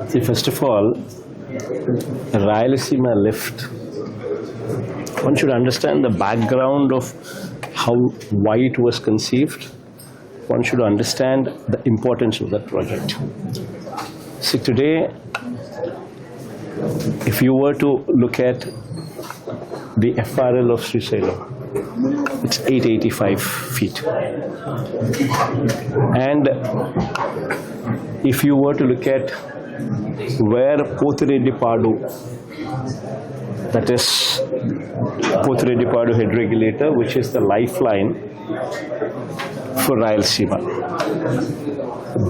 See, first of all, Rayalaseema lift. One should understand the background of why it was conceived. One should understand the importance of that project. See, today, if you were to look at the FRL of Srisailam, it's 885 feet. And if you were to look at where Pothredipadu, that is Pothredipadu head regulator, which is the lifeline for Rayalaseema,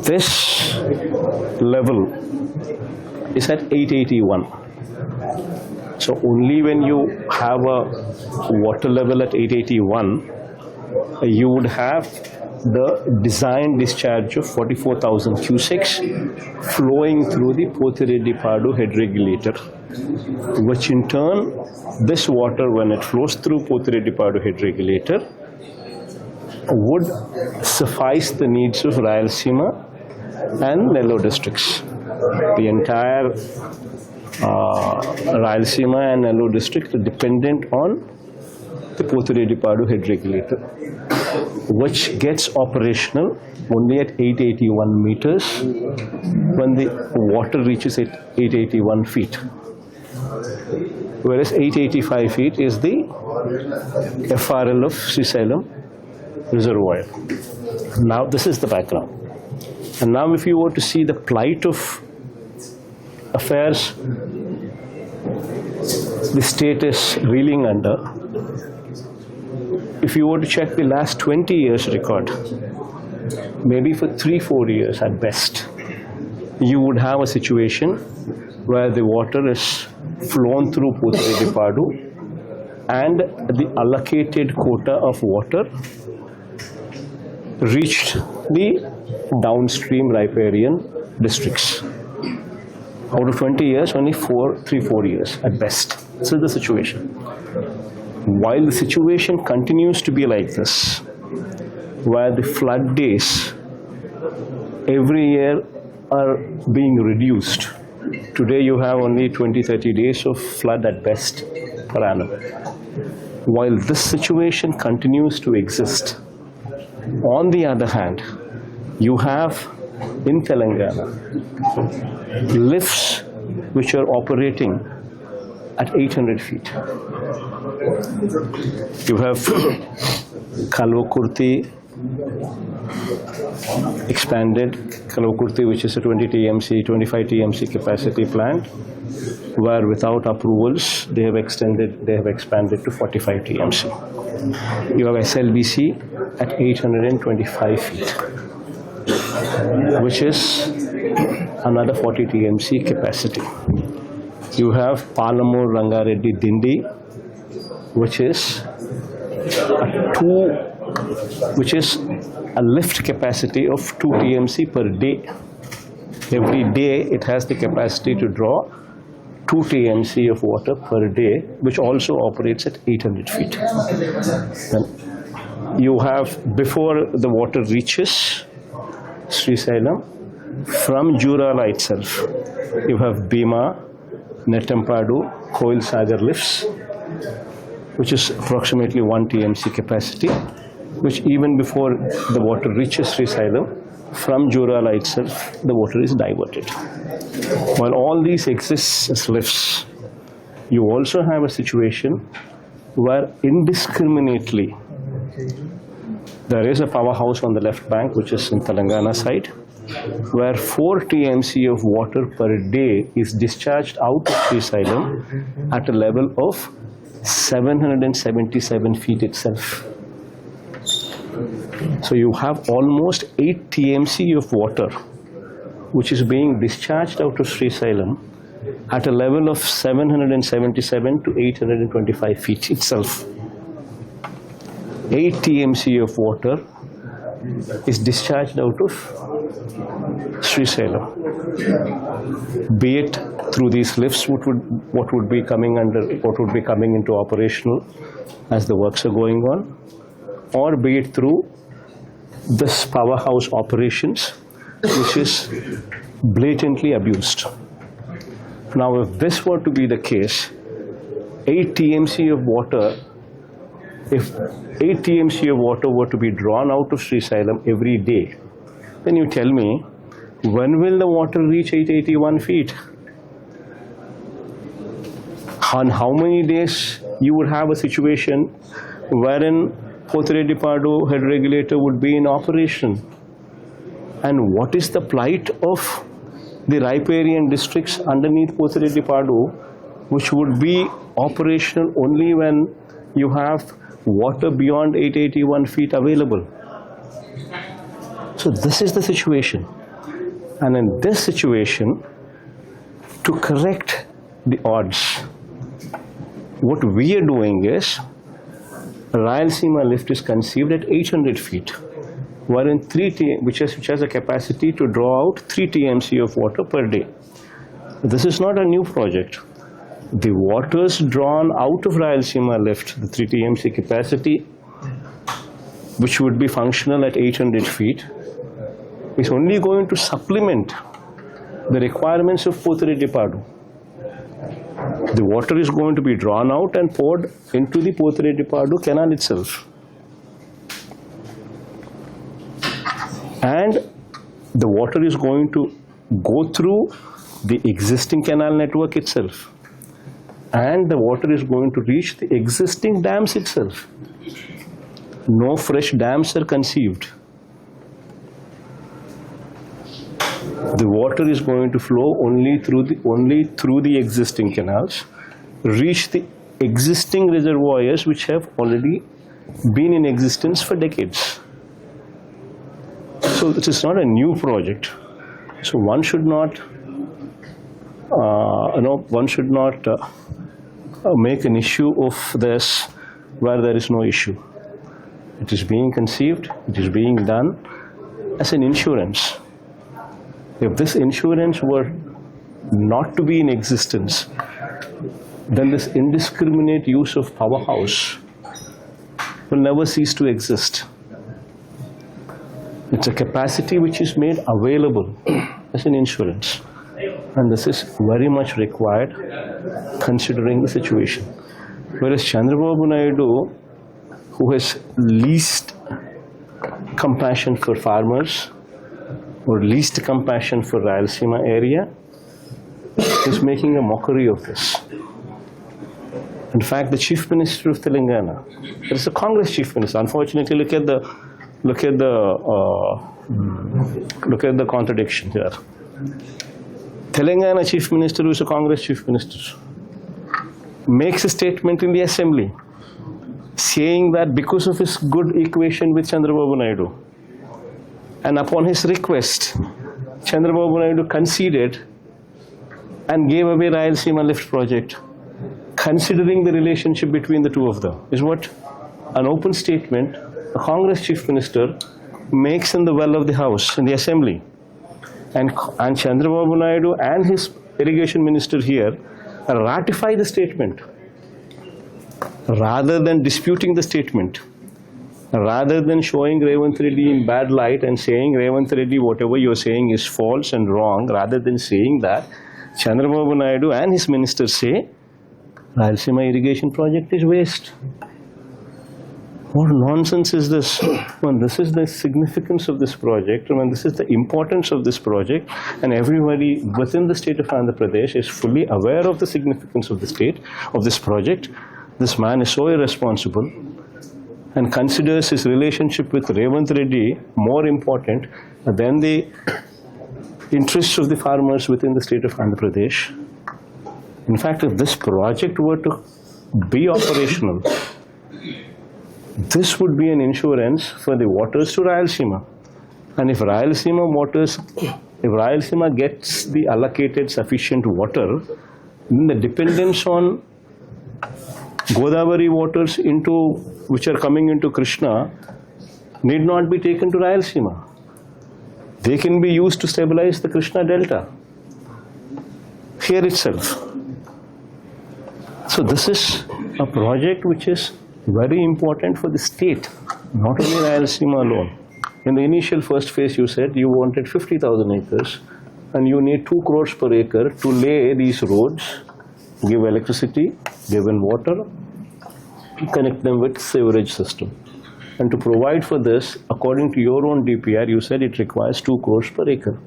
this level is at 881. So only when you have a water level at 881, you would have the design discharge of 44,000 cusecs flowing through the Pothredipadu head regulator, which in turn, this water, when it flows through Pothredipadu head regulator, would suffice the needs of Rayalaseema and Nellore districts. The entire Rayalaseema and Nellore district are dependent on the Pothredipadu head regulator, which gets operational only at 881 meters when the water reaches 881 feet. Whereas 885 feet is the FRL of Srisailam reservoir. Now this is the background. And now if you were to see the plight of affairs the state is reeling under, if you were to check the last 20 years record, maybe for 3-4 years at best, you would have a situation where the water is flown through Pothredipadu and the allocated quota of water reached the downstream riparian districts. Out of 20 years, only 3-4 years at best. This is the situation. While the situation continues to be like this, where the flood days every year are being reduced. Today you have only 20-30 days of flood at best per annum. While this situation continues to exist, on the other hand, you have in Telangana lifts which are operating at 800 feet. You have Kalvakurti expanded, Kalvakurti, which is a 20 TMC, 25 TMC capacity plant, where without approvals they have expanded to 45 TMC. You have SLBC at 825 feet, which is another 40 TMC capacity. You have Palamur Rangareddy Dindi, which is a lift capacity of 2 TMC per day. Every day it has the capacity to draw 2 TMC of water per day, which also operates at 800 feet. Then you have, before the water reaches Srisailam, from Jurala itself, you have Bhima, Netampadu, Koil Sagar lifts, which is approximately 1 TMC capacity, which even before the water reaches Srisailam, from Jurala itself, the water is diverted. While all these exist as lifts, you also have a situation where indiscriminately there is a powerhouse on the left bank, which is in Telangana side, where 4 TMC of water per day is discharged out of Srisailam at a level of 777 feet itself. So you have almost 8 TMC of water which is being discharged out of Srisailam at a level of 777 to 825 feet itself. 8 TMC of water is discharged out of Srisailam. Be it through these lifts, what would be coming into operational as the works are going on, or be it through this powerhouse operations, which is blatantly abused. Now, if this were to be the case, 8 TMC of water, if 8 TMC of water were to be drawn out of Srisailam every day, then you tell me, when will the water reach 881 feet? On how many days you would have a situation wherein Pothredipadu head regulator would be in operation? And what is the plight of the riparian districts underneath Pothredipadu, which would be operational only when you have water beyond 881 feet available? So this is the situation. And in this situation, to correct the odds, what we are doing is, Rayalaseema lift is conceived at 800 feet, wherein which has a capacity to draw out 3 TMC of water per day. This is not a new project. The waters drawn out of Rayalaseema lift, the 3 TMC capacity, which would be functional at 800 feet, is only going to supplement the requirements of Pothredipadu. The water is going to be drawn out and poured into the Pothredipadu canal itself. And the water is going to go through the existing canal network itself. And the water is going to reach the existing dams itself. No fresh dams are conceived. The water is going to flow only through the existing canals, reach the existing reservoirs which have already been in existence for decades. So this is not a new project. So one should not, make an issue of this where there is no issue. It is being conceived, it is being done as an insurance. If this insurance were not to be in existence, then this indiscriminate use of powerhouse will never cease to exist. It's a capacity which is made available as an insurance. And this is very much required considering the situation. Whereas Chandrababu Naidu, who has least compassion for farmers, or least compassion for Rayalaseema area, is making a mockery of this. In fact, the Chief Minister of Telangana, there is a Congress Chief Minister. Unfortunately, look at the contradiction here. Telangana Chief Minister, who is a Congress Chief Minister, makes a statement in the Assembly saying that because of his good equation with Chandrababu Naidu, and upon his request, Chandrababu Naidu conceded and gave away Rayalaseema lift project, considering the relationship between the two of them, is what an open statement a Congress Chief Minister makes in the well of the House, in the Assembly. And Chandrababu Naidu and his irrigation minister here ratify the statement, rather than disputing the statement. Rather than showing Revanth Reddy in bad light and saying, Revanth Reddy, whatever you're saying is false and wrong, rather than saying that, Chandrababu Naidu and his ministers say, Rayalaseema irrigation project is waste. What nonsense is this? When this is the significance of this project, when this is the importance of this project, and everybody within the state of Andhra Pradesh is fully aware of the significance of the state, of this project, this man is so irresponsible and considers his relationship with Revanth Reddy more important than the interests of the farmers within the state of Andhra Pradesh. In fact, if this project were to be operational, this would be an insurance for the waters to Rayalaseema. And if Rayalaseema gets the allocated sufficient water, then the dependence on Godavari waters which are coming into Krishna need not be taken to Rayalaseema. They can be used to stabilize the Krishna Delta here itself. So this is a project which is very important for the state, not only Rayalaseema alone. In the initial first phase you said you wanted 50,000 acres. and you need 2 crores per acre to lay these roads, give electricity, give in water, connect them with sewerage system. And to provide for this, according to your own DPR, you said it requires 2 crores per acre.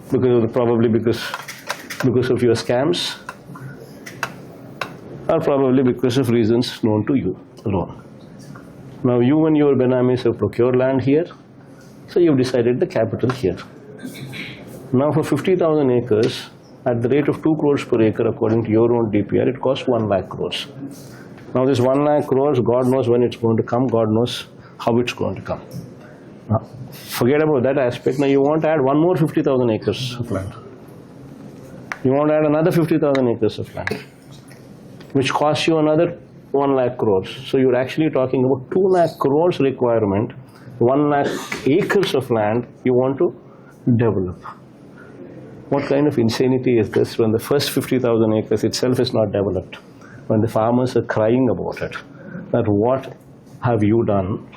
Probably because of your scams, or probably because of reasons known to you alone. Now you and your Benamis have procured land here, so you've decided the capital here. Now for 50,000 acres, at the rate of 2 crores per acre, according to your own DPR, it costs 1 lakh crores. Now this 1 lakh crores, God knows when it's going to come, God knows how it's going to come. Now, forget about that aspect. Now you want to add one more 50,000 acres of land. You want to add another 50,000 acres of land, which costs you another 1 lakh crores. So you're actually talking about 2 lakh crores requirement, 1 lakh acres of land you want to develop. What kind of insanity is this when the first 50,000 acres itself is not developed? When the farmers are crying about it, that what have you done?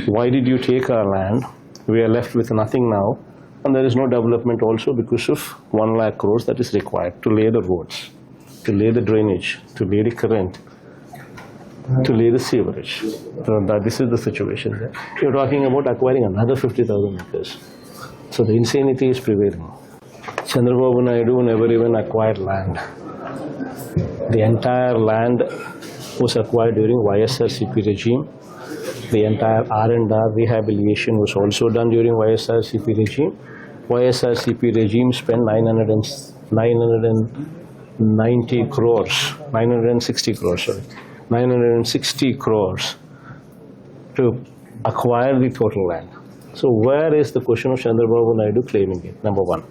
Why did you take our land? We are left with nothing now, and there is no development also because of 1 lakh crores that is required to lay the roads, to lay the drainage, to lay the current, to lay the sewerage. So this is the situation there. You're talking about acquiring another 50,000 acres. So the insanity is prevailing. Chandrababu Naidu never even acquired land. The entire land was acquired during YSRCP regime. The entire R&R rehabilitation was also done during YSRCP regime. YSRCP regime spent 960 crores to acquire the total land. So where is the question of Chandrababu Naidu claiming it? Number one.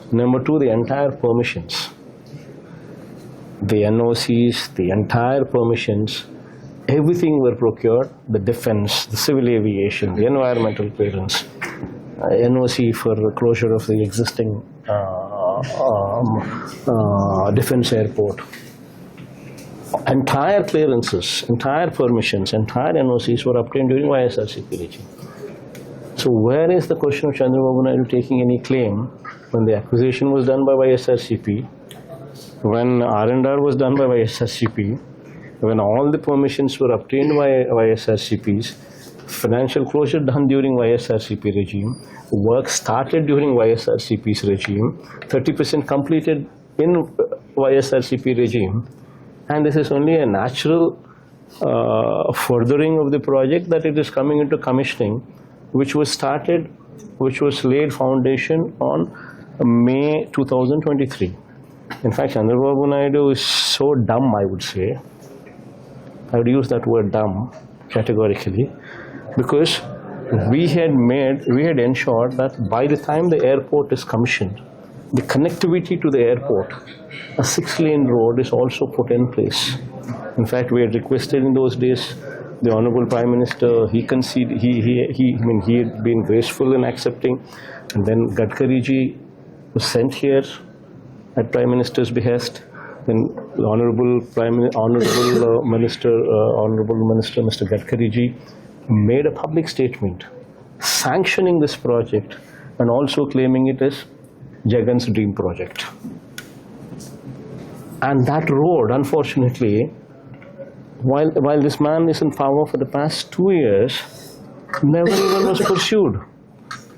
Number two, the entire permissions, the NOCs, the entire permissions, everything were procured, the defense, the civil aviation, the environmental clearance, NOC for closure of the existing defense airport. Entire clearances, entire permissions, entire NOCs were obtained during YSRCP regime. So where is the question of Chandrababu Naidu taking any claim when the acquisition was done by YSRCP, when R&R was done by YSRCP, when all the permissions were obtained by YSRCPs, financial closure done during YSRCP regime, work started during YSRCP's regime, 30% completed in YSRCP regime, and this is only a natural furthering of the project that it is coming into commissioning, which was laid foundation on May 2023. In fact, Chandrababu Naidu is so dumb, I would say. I would use that word dumb categorically, because we had ensured that by the time the airport is commissioned, the connectivity to the airport, a 6-lane road is also put in place. In fact, we had requested in those days, the Honorable Prime Minister, he conceded, he had been graceful in accepting, and then Gadkari ji was sent here at Prime Minister's behest. Then the Honorable Minister Mr. Gadkari ji made a public statement sanctioning this project and also claiming it as Jagan's dream project. And that road, unfortunately, while this man is in power for the past 2 years, never even was pursued.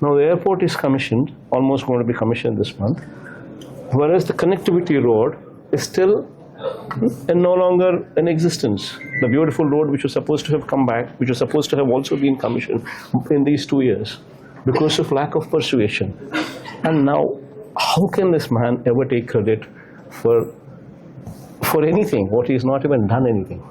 Now the airport is commissioned, almost going to be commissioned this month, whereas the connectivity road is still no longer in existence. The beautiful road which was supposed to have come back, which was supposed to have also been commissioned in these 2 years, because of lack of persuasion. And now, how can this man ever take credit for anything, what he has not even done anything?